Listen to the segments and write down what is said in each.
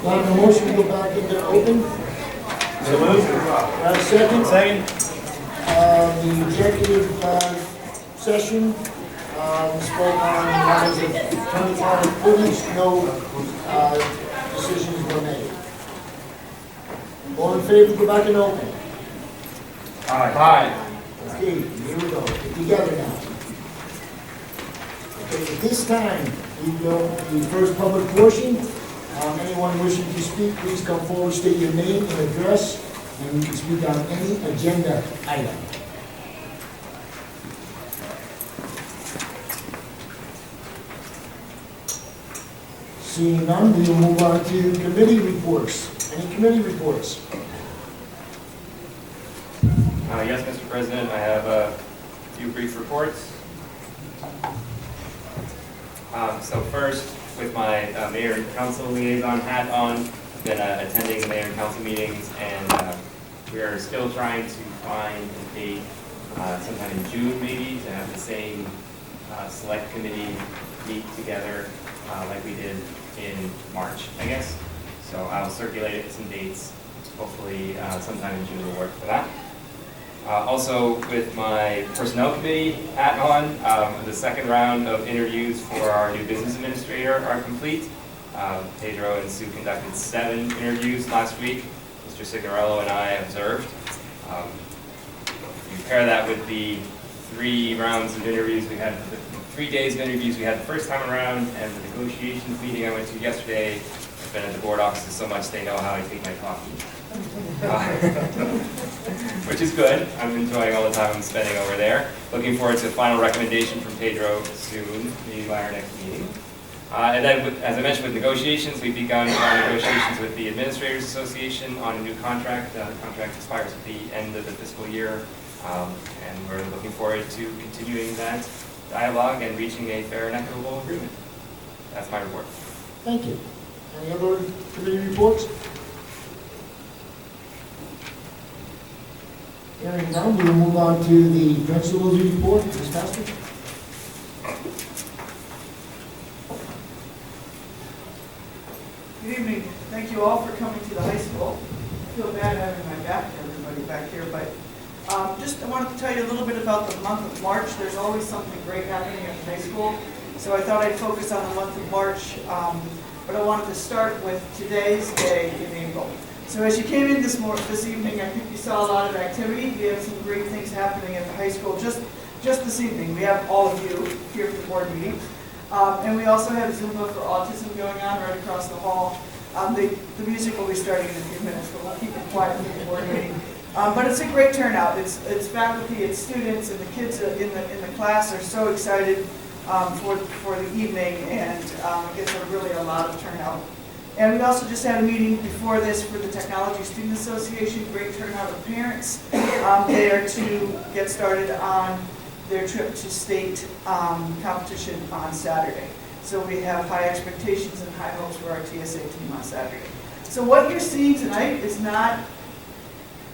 On the motion to go back into open, So moved. have a second? Second. The executive session, we spoke on matters of attorney-client privilege, no decisions were made. All in favor, go back and open. Aye. Okay, here we go, get together now. Okay, at this time, we go to the first public portion. Anyone wishing to speak, please come forward, state your name and address, and you can speak on any agenda item. Seeing none, we will move on to committee reports. Any committee reports? Yes, Mr. President, I have a few brief reports. So first, with my mayor and council liaison hat on, I've been attending the mayor and council meetings, and we are still trying to find a date sometime in June maybe to have the same select committee meet together like we did in March, I guess. So I'll circulate some dates. Hopefully sometime in June will work for that. Also, with my personnel committee hat on, the second round of interviews for our new business administrator are complete. Pedro and Sue conducted 7 interviews last week. Mr. Cigarello and I observed. You pair that with the 3 rounds of interviews we had, the 3 days of interviews we had the first time around, and the negotiations meeting I went to yesterday. I've been at the board offices so much they know how I take my coffee. Which is good. I'm enjoying all the time I'm spending over there. Looking forward to a final recommendation from Pedro soon, maybe by our next meeting. And then, as I mentioned, with negotiations, we've begun our negotiations with the Administrators Association on a new contract. The contract expires at the end of the fiscal year, and we're looking forward to continuing that dialogue and reaching a fair and equitable agreement. That's my report. Thank you. Any other committee reports? Hearing none, we will move on to the principal's report. Ms. Pastor? Good evening. Thank you all for coming to the high school. I feel bad having my back to everybody back here, but I wanted to tell you a little bit about the month of March. There's always something great happening at the high school, so I thought I'd focus on the month of March, but I wanted to start with today's day in April. So as you came in this evening, I think you saw a lot of activity. We have some great things happening at the high school just this evening. We have all of you here for the board meeting. And we also have Zumba for autism going on right across the hall. The music will be starting in a few minutes, but we'll keep it quiet for the board meeting. But it's a great turnout. It's faculty, it's students, and the kids in the class are so excited for the evening, and it gets really a lot of turnout. And we also just had a meeting before this for the Technology Student Association, great turnout of parents there to get started on their trip to state competition on Saturday. So we have high expectations and high hopes for our TSA team on Saturday. So what you're seeing tonight is not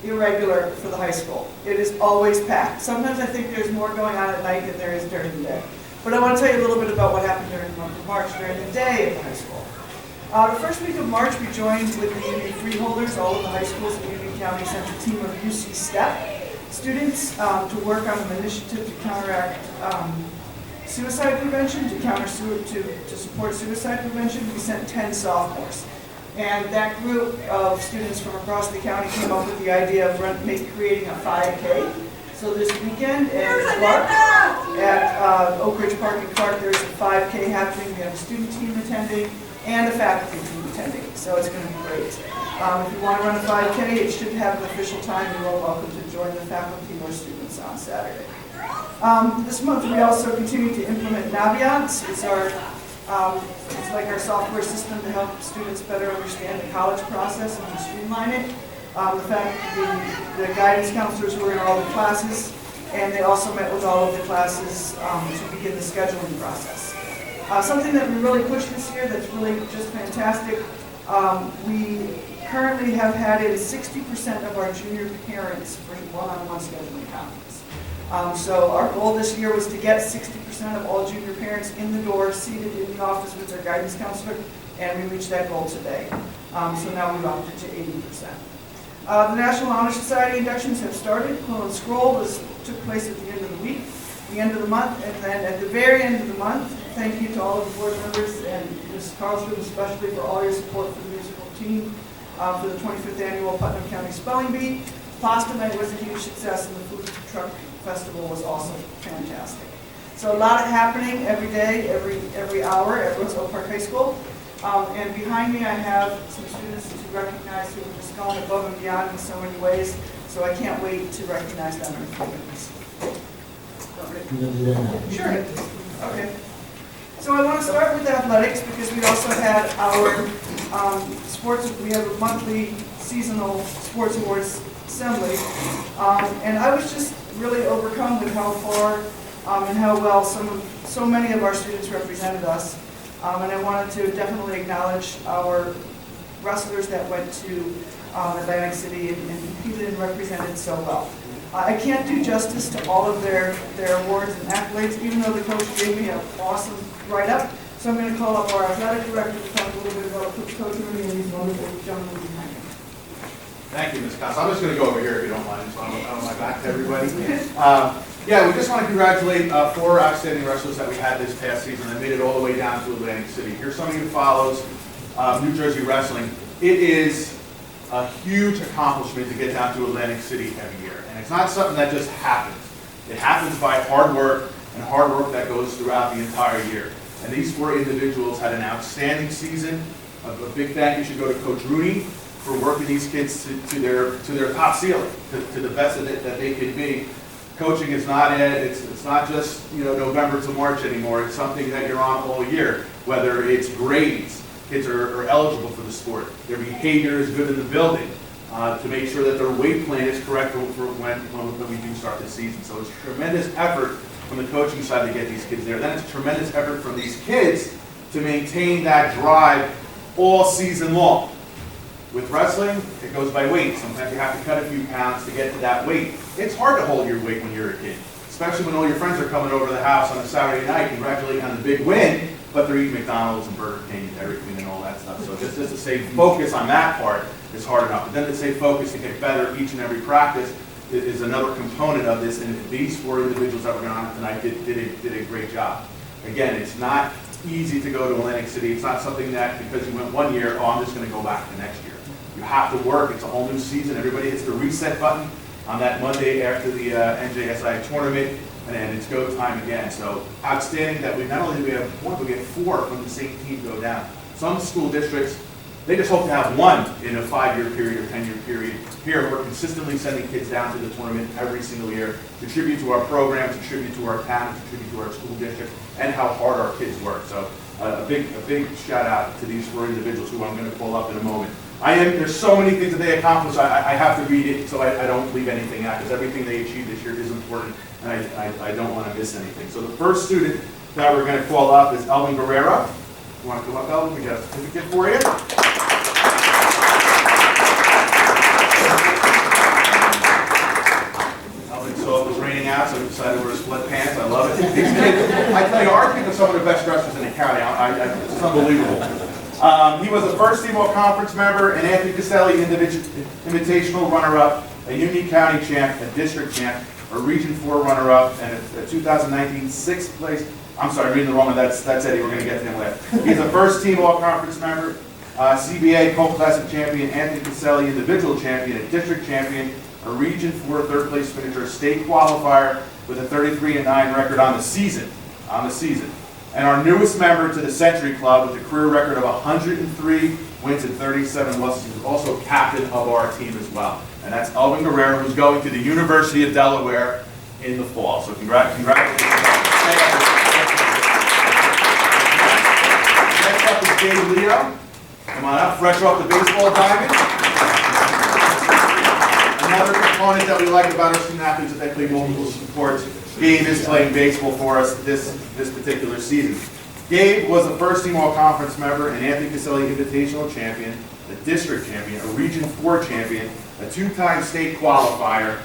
irregular for the high school. It is always packed. Sometimes I think there's more going on at night than there is during the day. But I want to tell you a little bit about what happened during the month of March, during the day at the high school. The first week of March, we joined with the Union Freeholders. All of the high schools in Union County sent a team of UC STEP students to work on an initiative to counteract suicide prevention, to support suicide prevention. We sent 10 sophomores. And that group of students from across the county came up with the idea of creating a 5K. So this weekend at Clark, at Oak Ridge Park in Clark, there's a 5K happening. We have a student team attending and a faculty team attending, so it's going to be great. If you want to run a 5K, it should have an official time. You're all welcome to join the faculty or students on Saturday. This month we also continue to implement Naviance. It's like our software system to help students better understand the college process and to streamline it. The guidance counselors were in all the classes, and they also met with all of the classes to begin the scheduling process. Something that we really pushed this year that's really just fantastic, we currently have had in 60% of our junior parents for one-on-one scheduling conference. So our goal this year was to get 60% of all junior parents in the door, seated in the office with their guidance counselor, and we reached that goal today. So now we've upped it to 80%. The National Honor Society inductions have started. Quill and Scroll took place at the end of the week, the end of the month, and then at the very end of the month, thank you to all of the board members and Ms. Carlson especially for all your support for the musical team for the 25th annual Putnam County Spelling Bee. Pasta night was a huge success, and the food truck festival was also fantastic. So a lot happening every day, every hour at Roseville Park High School. And behind me I have some students to recognize who have just gone above and beyond in so many ways. So I can't wait to recognize them in a few minutes. You're gonna do that now. Sure. Okay. So I want to start with athletics because we also had our sports. We have a monthly seasonal sports awards assembly, and I was just really overcome with how far and how well so many of our students represented us. And I wanted to definitely acknowledge our wrestlers that went to Atlantic City and competed and represented so well. I can't do justice to all of their awards and accolades, even though the coach gave me an awesome write-up. So I'm going to call up our athletic director to talk a little bit about Coach Rooney and these wonderful gentlemen behind him. Thank you, Ms. Costa. I'm just going to go over here if you don't mind, so I'm my back to everybody. Yeah, we just want to congratulate 4 outstanding wrestlers that we had this past season that made it all the way down to Atlantic City. Here's somebody who follows New Jersey wrestling. It is a huge accomplishment to get down to Atlantic City every year. And it's not something that just happens. It happens by hard work and hard work that goes throughout the entire year. And these 4 individuals had an outstanding season. A big thank you should go to Coach Rooney for working these kids to their top ceiling, to the best that they can be. Coaching is not it's not just November to March anymore. It's something that you're on all year. Whether it's grades, kids are eligible for the sport. Their behavior is good in the building to make sure that their weight plan is correct for when we do start the season. So it's tremendous effort from the coaching side to get these kids there. Then it's a tremendous effort from these kids to maintain that drive all season long. With wrestling, it goes by weight. Sometimes you have to cut a few pounds to get to that weight. It's hard to hold your weight when you're a kid, especially when all your friends are coming over to the house on a Saturday night congratulating on the big win, but they're eating McDonald's and Burger King and Dairy Queen and all that stuff. So just to stay focused on that part is hard enough. But then to stay focused to get better each and every practice is another component of this. And these 4 individuals that we're going on tonight did a great job. Again, it's not easy to go to Atlantic City. It's not something that because you went one year, I'm just going to go back the next year. You have to work. It's a whole new season. Everybody hits the reset button on that Monday after the NJSI tournament, and then it's go time again. So outstanding that we not only do we have 1, but we get 4 from the same team go down. Some school districts, they just hope to have 1 in a 5-year period or 10-year period. Here, we're consistently sending kids down to the tournament every single year to tribute to our program, to tribute to our town, to tribute to our school district, and how hard our kids work. So a big shout out to these 4 individuals who I'm going to pull up in a moment. There's so many things that they accomplished, I have to read it so I don't leave anything out, because everything they achieved this year is important, and I don't want to miss anything. So the first student that we're going to call up is Elvin Guerrero. You want to come up, Elvin? We got a certificate for you. Elvin saw it was raining out, so he decided to wear split pants. I love it. These kids, I tell you, our kids are some of the best dressers in the county. It's unbelievable. He was a first team All-Conference member, an Anthony Caselli Invitational runner-up, a Union County champ, a district champ, a Region 4 runner-up, and a 2019 6th place. I'm sorry, I'm reading the wrong one. That's Eddie. We're going to get to him later. He's a first team All-Conference member, CBA Co-Classic champion, Anthony Caselli individual champion, a district champion, a Region 4 third place finisher, a state qualifier with a 33-9 record on the season. And our newest member to the Century Club with a career record of 103 wins and 37 losses, is also captain of our team as well. And that's Elvin Guerrero, who's going to the University of Delaware in the fall. So congratulations. Next up is Dave Leo. Come on up, fresh off the baseball diamond. Another component that we like about our student athletes is that they play multiple sports. Gabe is playing baseball for us this particular season. Gabe was a first team All-Conference member, an Anthony Caselli Invitational champion, a district champion, a Region 4 champion, a 2-time state qualifier.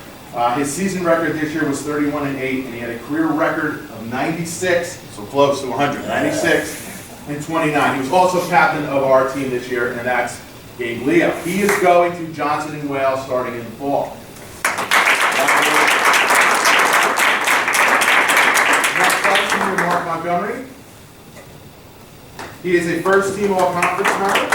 His season record this year was 31-8, and he had a career record of 96, so close to 100, 96 and 29. He was also captain of our team this year, and that's Gabe Leo. He is going to Johnson and Wales starting in the fall. Next up, senior Mark Montgomery. He is a first-team All-Conference member.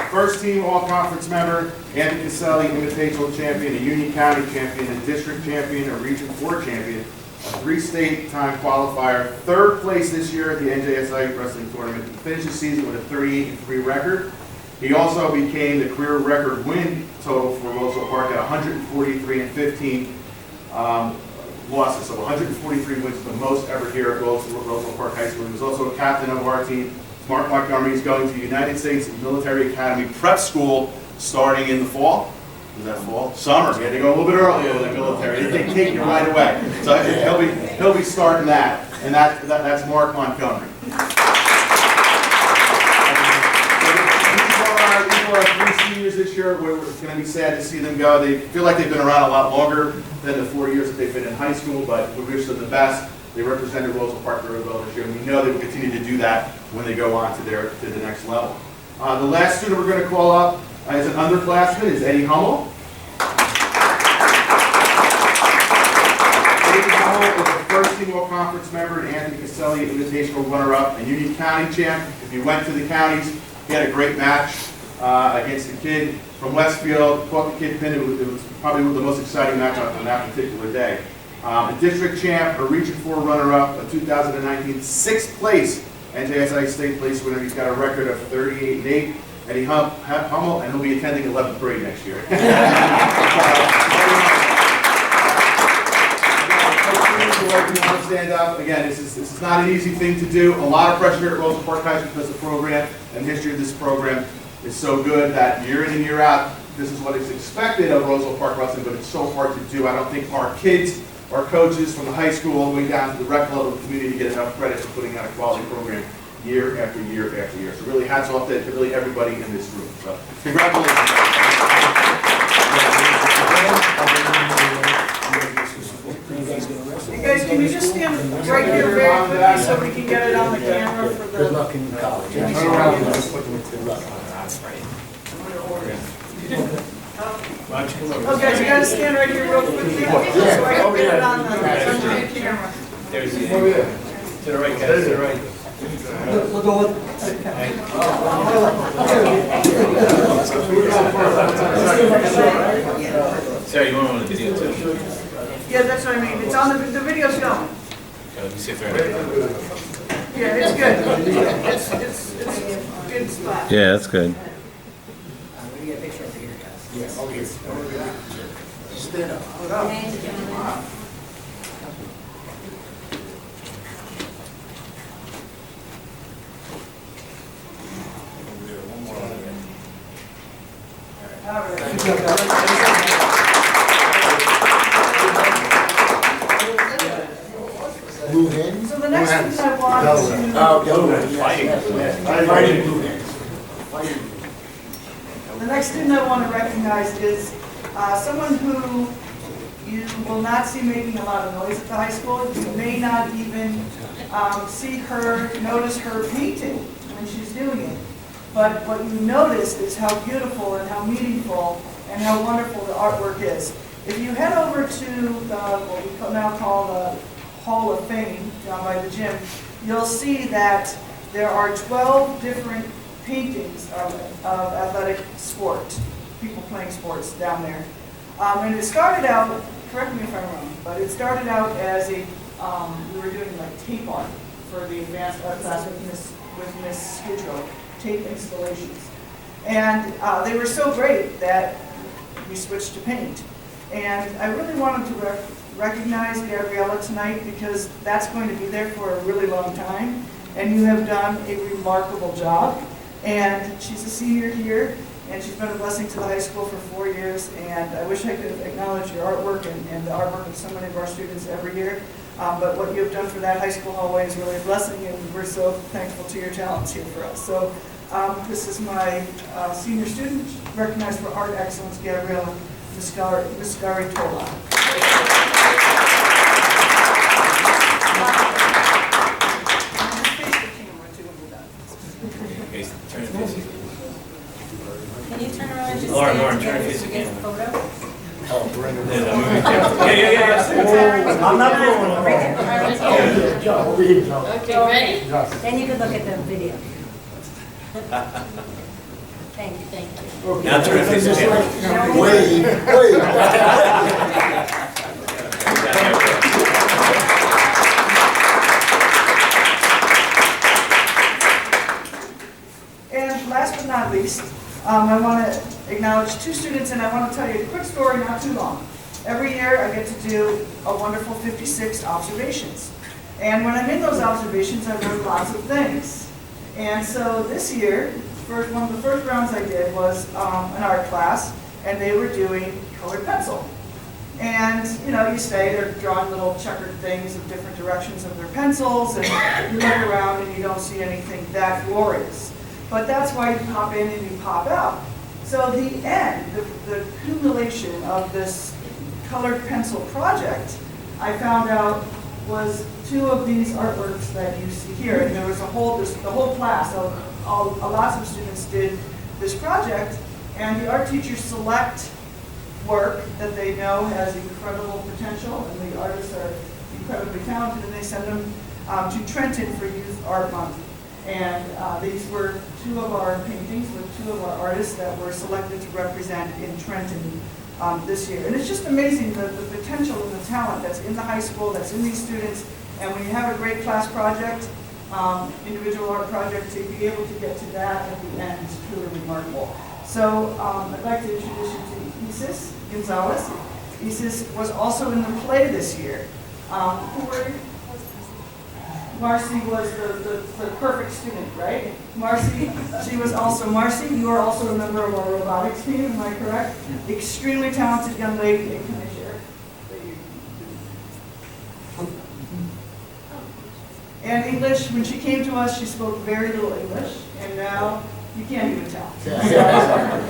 First-team All-Conference member, Anthony Caselli, Invitational Champion, a Union County Champion, a District Champion, a Region 4 Champion, a 3-state time qualifier, 3rd place this year at the NJSI Wrestling Tournament. He finished the season with a 38-3 record. He also became the career record win total for Roseville Park at 143 and 15 losses. So 143 wins is the most ever here at Roseville Park High School. He was also a captain of our team. Mark Montgomery is going to the United States Military Academy Prep School starting in the fall. Is that fall? Summer. He had to go a little bit earlier than the military. They take you right away. So he'll be starting that, and that's Mark Montgomery. These are our 3 seniors this year. We're going to be sad to see them go. They feel like they've been around a lot longer than the 4 years that they've been in high school, but we wish them the best. They represented Roseville Park very well this year, and we know they will continue to do that when they go on to the next level. The last student we're going to call up is an underclassman, is Eddie Hummel. Eddie Hummel is a first-team All-Conference member, and Anthony Caselli, Invitational runner-up, and Union County champ. If you went to the counties, he had a great match against the kid from Westfield, caught the kid pinned. It was probably the most exciting match on that particular day. A district champ, a Region 4 runner-up, a 2019 6th place NJSI state place winner. He's got a record of 38-8. Eddie Hummel, and he'll be attending 11th grade next year. Stand up. Again, this is not an easy thing to do. A lot of pressure here at Roseville Park High School because the program and the history of this program is so good that year in and year out, this is what is expected of Roseville Park Wrestling, but it's so hard to do. I don't think our kids, our coaches from the high school all the way down to the rec level of the community get enough credit for putting out a quality program year after year after year. So really hats off to really everybody in this room. So congratulations. You guys, can you just stand right here very quickly so we can get it on the camera for the... Good luck in college. Turn around. Okay, you gotta stand right here real quickly so I can get it on the camera. There's the, to the right, guys, to the right. We'll go with... Sarah, you want on the video too? Yeah, that's what I mean. It's on the video's going. Let me see if they're right. Yeah, it's good. It's a good spot. Yeah, that's good. Stand up. All right. Blue hands? So the next thing I want to... Yellow hands. Fighting blue hands. The next student I want to recognize is someone who you will not see making a lot of noise at the high school. You may not even see her, notice her painting when she's doing it. But what you notice is how beautiful and how meaningful and how wonderful the artwork is. If you head over to the, what we now call the Hall of Fame down by the gym, you'll see that there are 12 different paintings of athletic sport, people playing sports down there. And it started out, correct me if I'm wrong, but it started out as a, we were doing like tape art for the advanced art class with Miss Skidrow, tape installations. And they were so great that we switched to paint. And I really wanted to recognize Gabriella tonight because that's going to be there for a really long time. And you have done a remarkable job. And she's a senior here, and she's been a blessing to the high school for 4 years. And I wish I could acknowledge your artwork and the artwork of so many of our students every year. But what you have done for that high school hallway is really a blessing, and we're so thankful to your talents here for us. So this is my senior student, recognized for art excellence, Gabriella Miscaritola. Yes, you Get a can. photo? Oh, we're in the There's a movie camera. Yeah. I'm not blowing it all. Oh, here, Joe, over here, Joe. Okay, ready? Yes. Then you can look at the video. Thank you, thank you. Okay. Now turn it face Just to like- camera. Wait. And last but not least, I want to acknowledge two students, and I want to tell you a quick story, not too long. Every year, I get to do a wonderful 56 observations. And when I'm in those observations, I learn lots of things. And so this year, one of the first rounds I did was an art class, and they were doing colored pencil. And, you know, you stay, they're drawing little checkered things of different directions of their pencils, and you look around and you don't see anything that glorious. But that's why you pop in and you pop out. So the end, the accumulation of this colored pencil project, I found out was two of these artworks that you see here. And there was the whole class, lots of students did this project, and the art teachers select work that they know has incredible potential, and the artists are incredibly talented, and they send them to Trenton for Youth Art Month. And these were two of our paintings with two of our artists that were selected to represent in Trenton this year. And it's just amazing the potential and the talent that's in the high school, that's in these students. And when you have a great class project, individual art project, to be able to get to that at the end is truly remarkable. So I'd like to introduce you to Isis Gonzalez. Isis was also in the play this year. Who were you? Marcy was the perfect student, right? Marcy, she was also, Marcy, you are also a member of our robotics team, am I correct? Extremely talented young lady, and can I share? And English, when she came to us, she spoke very little English, and now you can't even tell. So,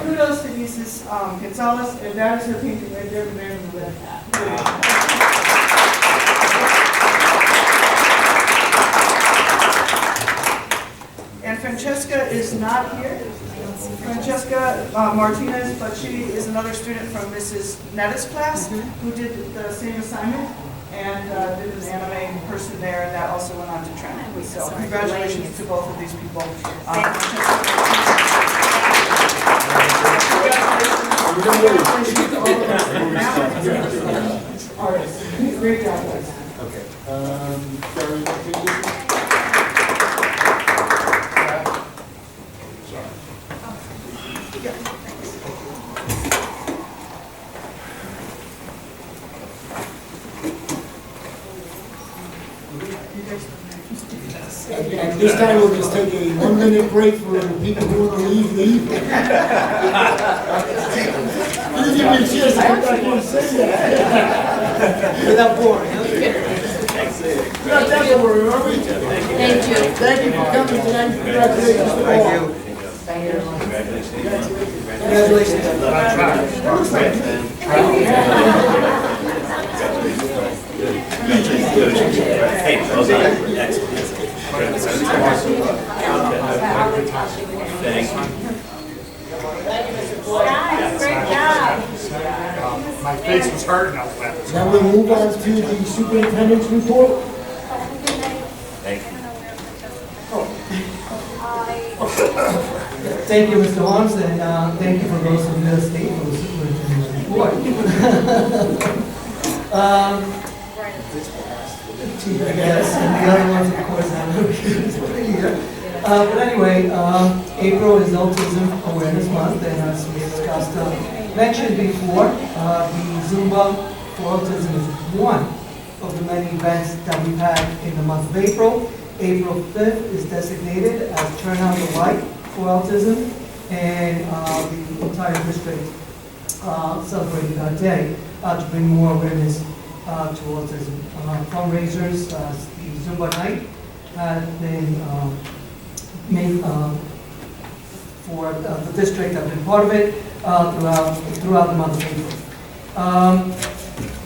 kudos to Isis Gonzalez, and that is her painting right there, the man in the red hat. And Francesca is not here. Francesca Martinez, but she is another student from Mrs. Netta's class who did the same assignment and did an anime person there, and that also went on to Trenton. So congratulations to both of these people. Artists. Great job, guys. Okay. Gary, you want to take this one? And this time we'll just take a 1-minute break for the people who want to leave. You didn't give me a chance to come back here and say that. Without boring, huh? We're not that boring, are we? Thank you. Thank you for coming tonight. Congratulations to all. Hey, well done. Excellent. Thank you. Guys, great job. My face was hurting out there. Now we'll move on to the superintendent's report. Thank you. Thank you, Mr. Holmes, and thank you for those of real estate for the superintendent's report. Yes, and the other ones, of course, I'm here. But anyway, April is Autism Awareness Month, and as we discussed, mentioned before, the Zumba for Autism is one of the many events that we've had in the month of April. April 5th is designated as Turn Out the Light for Autism, and the entire district celebrated that day to bring more awareness to autism. Fundraisers, the Zumba night has been made for the district. I've been part of it throughout the month of April.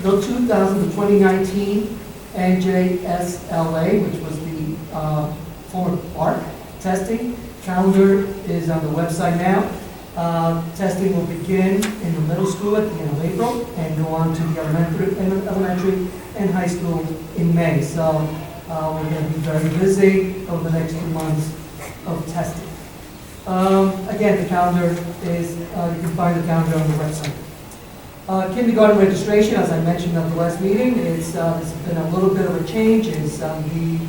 The 2019 NJSLA, which was the former ARC testing calendar, is on the website now. Testing will begin in the middle school at the end of April and go on to the elementary and high school in May. So we're going to be very busy over the next 2 months of testing. Again, the calendar is, you can find the calendar on the website. Kindergarten registration, as I mentioned at the last meeting, it's been a little bit of a change. It's on the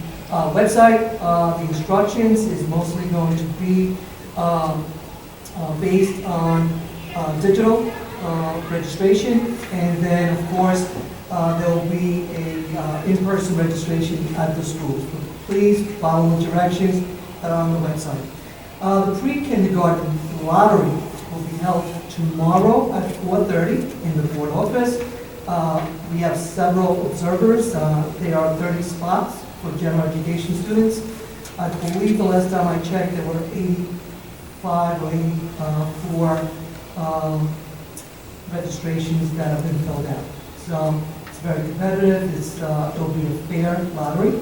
website. The instructions is mostly going to be based on digital registration, and then of course there will be a in-person registration at the schools. Please follow the directions that are on the website. The pre-kindergarten lottery will be held tomorrow at 4:30 in the board office. We have several observers. There are 30 spots for general education students. I believe the last time I checked, there were 85 or 84 registrations that have been filled out. So it's very competitive. It'll be a fair lottery.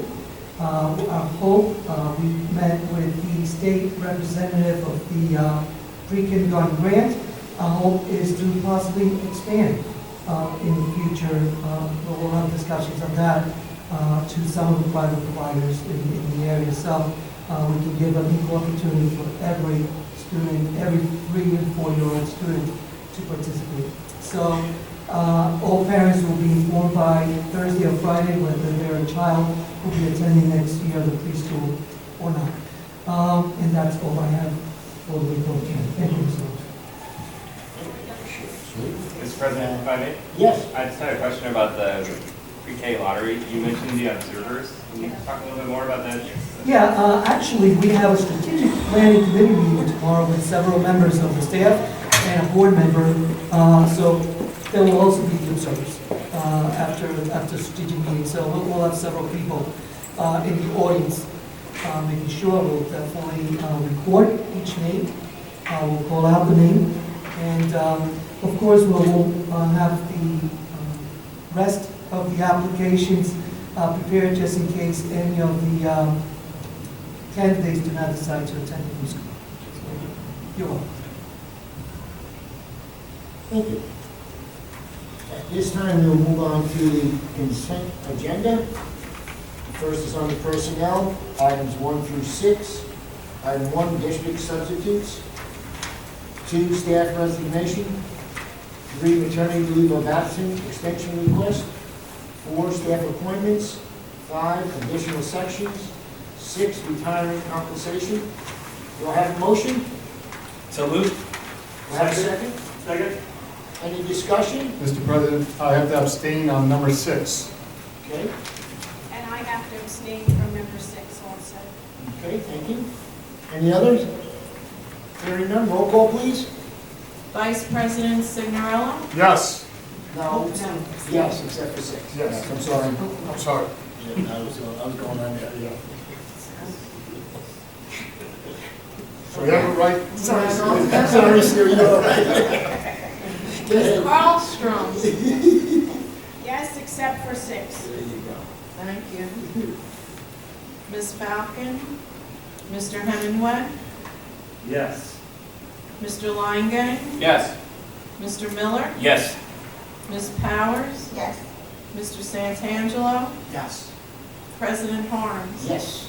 Our hope, we met with the state representative of the pre-kindergarten grant. Our hope is to possibly expand in the future. We'll have discussions on that to some of the private providers in the area. So we can give an equal opportunity for every student, every 3 and 4-year-old student to participate. So all parents will be informed by Thursday or Friday whether their child will be attending next year the preschool or not. And that's all I have for the report. Thank you so much. Mr. President, if I may? Yes. I just had a question about the pre-K lottery. You mentioned the observers. Can you talk a little bit more about that? Yeah, actually, we have a strategic planning committee meeting tomorrow with several members of the staff and a board member. So there will also be the observers after strategic meeting. So we'll have several people in the audience making sure we'll definitely record each name. We'll call out the name. And of course, we'll have the rest of the applications prepared just in case any of the candidates do not decide to attend the preschool. So, you're welcome. Thank you. At this time, we'll move on to the consent agenda. First is on the personnel, items 1 through 6. Item 1, district substitutes. 2, staff resignation. 3, maternity leave of absence extension request. 4, staff appointments. 5, additional sections. 6, retirement compensation. Do I have a motion? So moved. Do I have a second? Second? Any discussion? Mr. President, I have to abstain on number 6. Okay, And I have to abstain from number 6 also. okay, thank you. Any others? Hearing none, roll call, please. Vice President Signorella? Yes. No. Yes, except for 6. Yes. I'm sorry. I'm sorry. Yeah, I was going on there, yeah. So we have it right? Sorry, sir, you're all right. Go ahead. Carlstrom? Yes, except for 6. There you go. Thank you. Ms. Falcon? Mr. Hemingway? Yes. Mr. Langen? Yes. Mr. Miller? Yes. Ms. Powers? Yes. Mr. Santangelo? Yes. President Harms? Yes,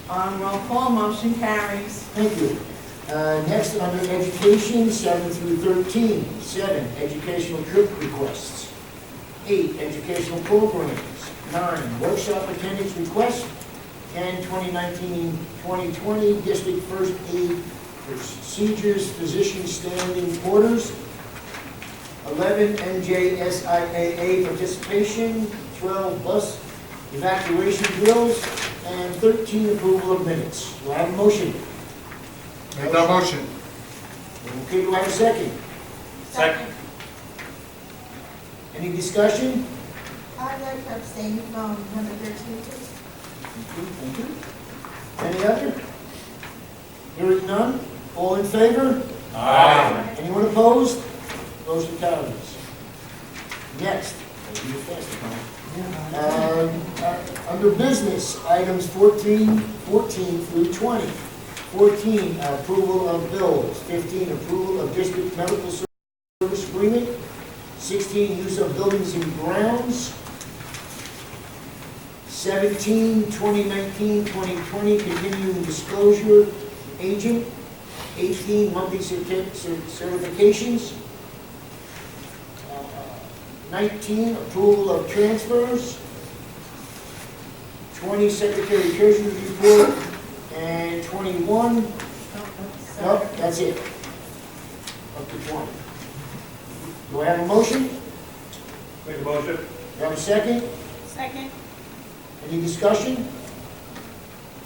On roll call, motion carries. thank you. Next, under education, 7 through 13. 7, educational trip requests. 8, educational programs. 9, workshop attendance request. 10, 2019-2020 district first aid procedures, physician standing orders. 11, NJSIAA participation. 12, bus evacuation drills. And 13, approval of minutes. Do I have a motion? Make that motion. Okay, do I have a second? Second. Any discussion? I'd like to abstain from number 13, please. Thank you. Any other? Hearing none, all in favor? Aye. Anyone opposed? Motion carries. Next, that'll be a fast one. Under business, items 14 through 20. 14, approval of bills. 15, approval of district medical service agreement. 16, use of buildings and grounds. 17, 2019, 2020, continuing disclosure agent. 18, monthly certifications. 19, approval of transfers. 20, secretary treasurer's report. And 21, nope, that's it. Up to 20. Do I have a motion? Make a motion. Do I have a second? Second. Any discussion?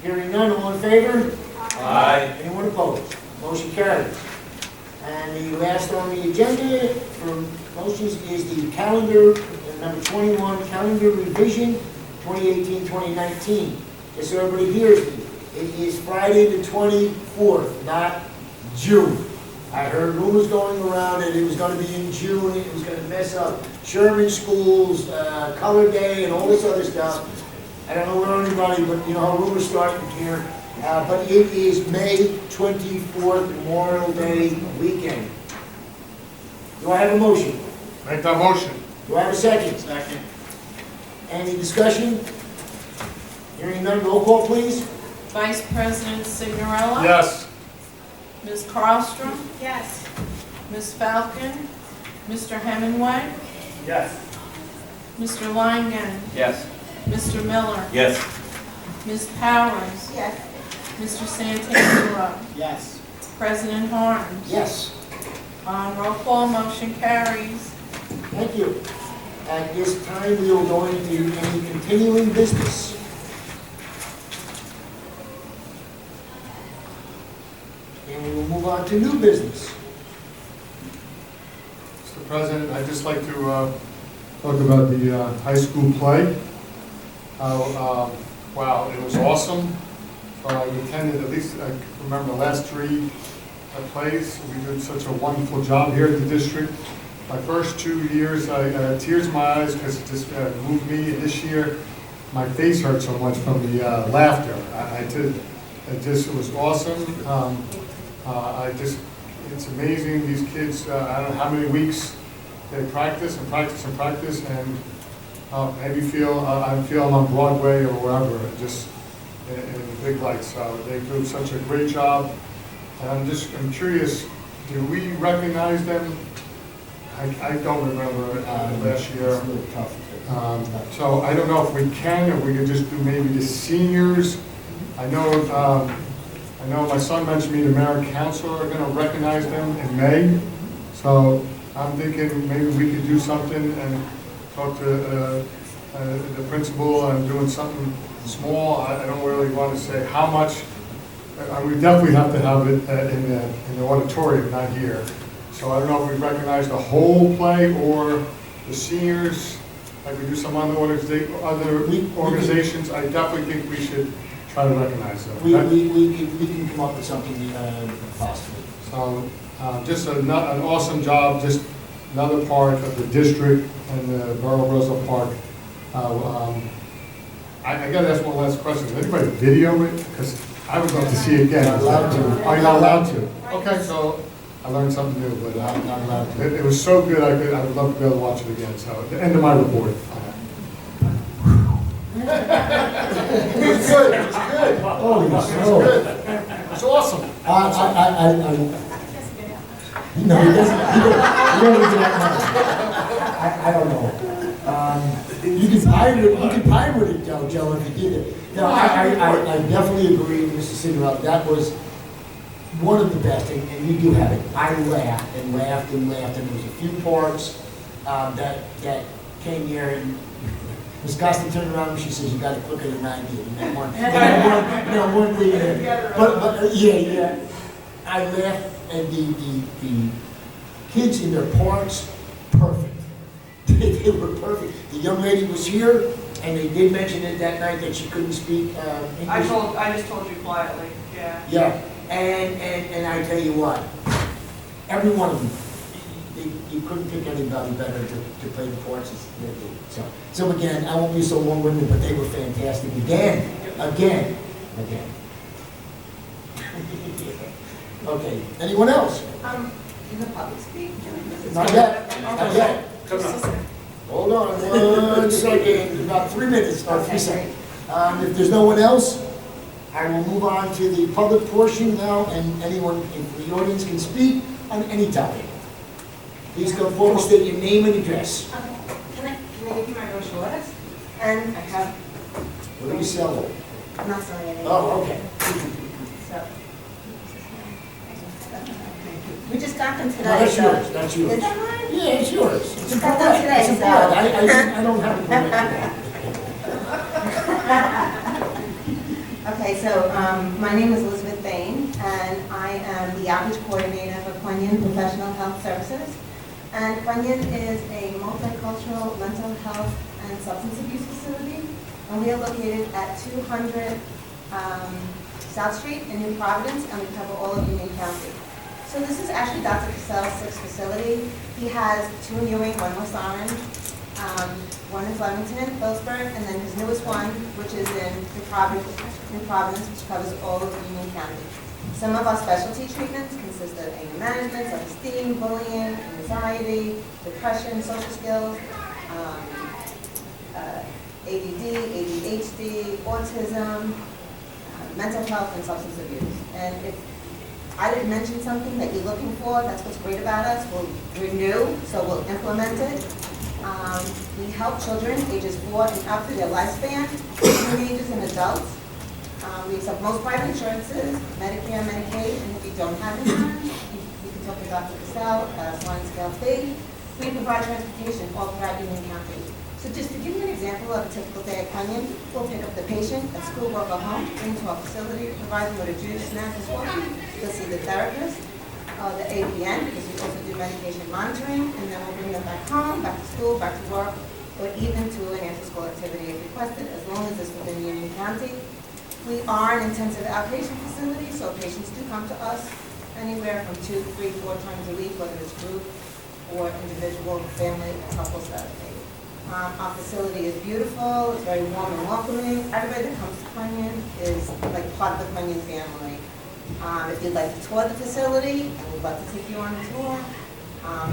Hearing none, all in favor? Aye. Anyone opposed? Motion carries. And the last on the agenda for motions is the calendar, number 21, calendar revision 2018-2019. Just so everybody hears me, it is Friday the 24th, not June. I heard rumors going around that it was going to be in June, it was going to mess up Sherman schools, Color Day, and all this other stuff. I don't know where anybody, but you know how rumors start from here. But it is May 24th, Memorial Day weekend. Do I have a motion? Make that motion. Do I have a second? Second. Any discussion? Hearing none, roll call please. Vice President Signorella? Yes. Ms. Carlstrom? Yes. Ms. Falcon? Mr. Hemingway? Yes. Mr. Langen? Yes. Mr. Miller? Yes. Ms. Powers? Yes. Mr. Santangelo? Yes. President Harms? Yes. On roll call, motion carries. Thank you. At this time, we will go into any continuing business. And we will move on to new business. Mr. President, I'd just like to talk about the high school play. Wow, it was awesome. I attended at least, I remember the last 3 plays. We did such a wonderful job here at the district. My first 2 years, I had tears in my eyes because it just moved me. And this year, my face hurt so much from the laughter. It was awesome. It's amazing. These kids, I don't know how many weeks they practice and practice and practice, and maybe I feel I'm on Broadway or wherever, just in the big lights. So they do such a great job. And I'm curious, do we recognize them? I don't remember last year. It's a little tough. So I don't know if we can, or we could just do maybe the seniors. I know my son mentioned me, the mayor and council are going to recognize them in May. So I'm thinking maybe we could do something and talk to the principal and doing something small. I don't really want to say how much. We definitely have to have it in the auditorium, not here. So I don't know if we recognize the whole play or the seniors, like we do some other organizations. I definitely think we should try to recognize them. We can come up with something possibly. So just an awesome job, just another part of the district and the Borough of Roseville Park. I got to ask one last question. Does anybody video it? Because I would love to see it again. Not allowed to. Are you not allowed to? Okay, so I learned something new, but Not allowed to. it was so good. I would love to be able to watch it again. So the end of my report. It was good, it was good. Holy snow. It's awesome. No, he doesn't, he doesn't do that much. I don't know. You can pirate it, though, Joe, if you did it. No, I definitely agree with Mr. Cinderella. That was one of the best, and you do have it. I laughed and laughed and laughed, and there was a few parts that came here, and Ms. Costa turned around and she says, "You got it quicker than I did." And that one thing. But yeah, I laughed, and the kids in their parts, perfect. They were perfect. The young lady was here, and they did mention it that night that she couldn't speak English. I just told you quietly, yeah. Yeah, and I tell you what, every one of them, you couldn't pick anybody better to play the parts as they did. So again, I won't be so long-winded, but they were fantastic again. Okay, anyone else? In the public speak? Not yet, not yet. Come on. Hold on one second, about 3 minutes, or 3 seconds. If there's no one else, I will move on to the public portion now, and anyone in the audience can speak on any topic. Please come forward, state your name and address. Okay, can I give you my brochures? And I have, What do you sell? I'm not selling anything. Oh, okay. So. We just got them No, today. that's so- yours, that's yours. Is that mine? Yeah, it's yours. It's a Just got them bread. today, It's a so- bread. I don't have it. Okay, so my name is Elizabeth Bain, and I am the outreach coordinator for Quinion Professional Health Services. And Quinion is a multicultural mental health and substance abuse facility, and we are located at 200 South Street in New Providence, and we cover all of Union County. So this is actually Dr. Cassell's sixth facility. He has 2 in Ewing, 1 in West Orange, 1 in Flemington, Phillipsburg, and then his newest one, which is in New Providence, which covers all of Union County. Some of our specialty treatments consist of anger management, self-esteem, bullying, anxiety, depression, social skills, ADD, ADHD, autism, mental health, and substance abuse. And if I didn't mention something that you're looking for, that's what's great about us. We're new, so we'll implement it. We help children ages 4 and up through their lifespan, teenagers and adults. We accept most private insurances, Medicare, Medicaid, and if you don't have insurance, you can talk to Dr. Cassell, sliding scale fee. We provide transportation all throughout Union County. So just to give you an example of a typical day at Quinion, we'll pick up the patient at school, work, or home, bring to our facility, provide them with a juice, snack, and coffee. They'll see the therapist, the APN, because we also do medication monitoring, and then we'll bring them back home, back to school, back to work, or even to an after-school activity if requested, as long as it's within Union County. We are an intensive outpatient facility, so patients do come to us anywhere from 2, 3, 4 times a week, whether it's group or individual, family, or couples that are paid. Our facility is beautiful, it's very warm and welcoming. Everybody that comes to Quinion is like part of the Quinion family. If you'd like to tour the facility, I would love to take you on a tour.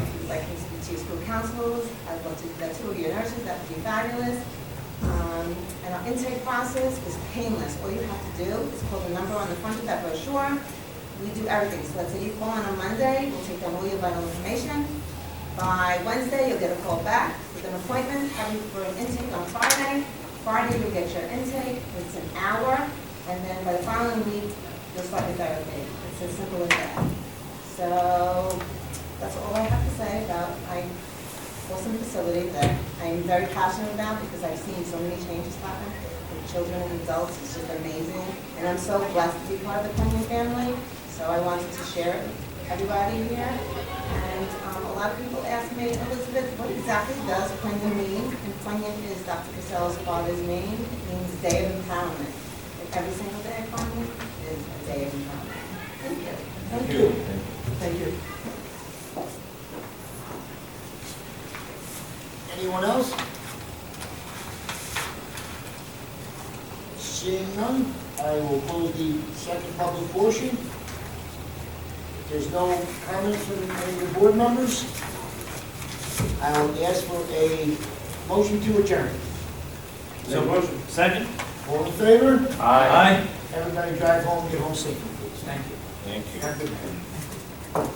If you'd like me to speak to your school counselors, I'd love to do that too, or your nurses, that would be fabulous. And our intake process is painless. All you have to do is call the number on the front of that brochure. We do everything. So let's say you call on a Monday, we'll take down all your vital information. By Wednesday, you'll get a call back with an appointment, have you for an intake on Friday. Friday, you'll get your intake. It's an hour. And then by the following week, you'll start your therapy. It's as simple as that. So that's all I have to say about my awesome facility that I'm very passionate about because I've seen so many changes happen with children and adults. It's just amazing. And I'm so blessed to be part of the Quinion family. So I wanted to share it with everybody here. And a lot of people ask me, Elizabeth, what exactly does Quinion mean? And Quinion is Dr. Cassell's father's name. It means Day of Empowerment. And every single day of Quinion is a day of empowerment. Thank you. Thank you. Thank you. Anyone else? Seeing none, I will close the second public portion. If there's no comments from any of the board members, I will ask for a motion to adjourn. So motion. Second? All in favor? Aye. Everybody drive home, get home safely, please. Thank you. Thank you. Have a good night.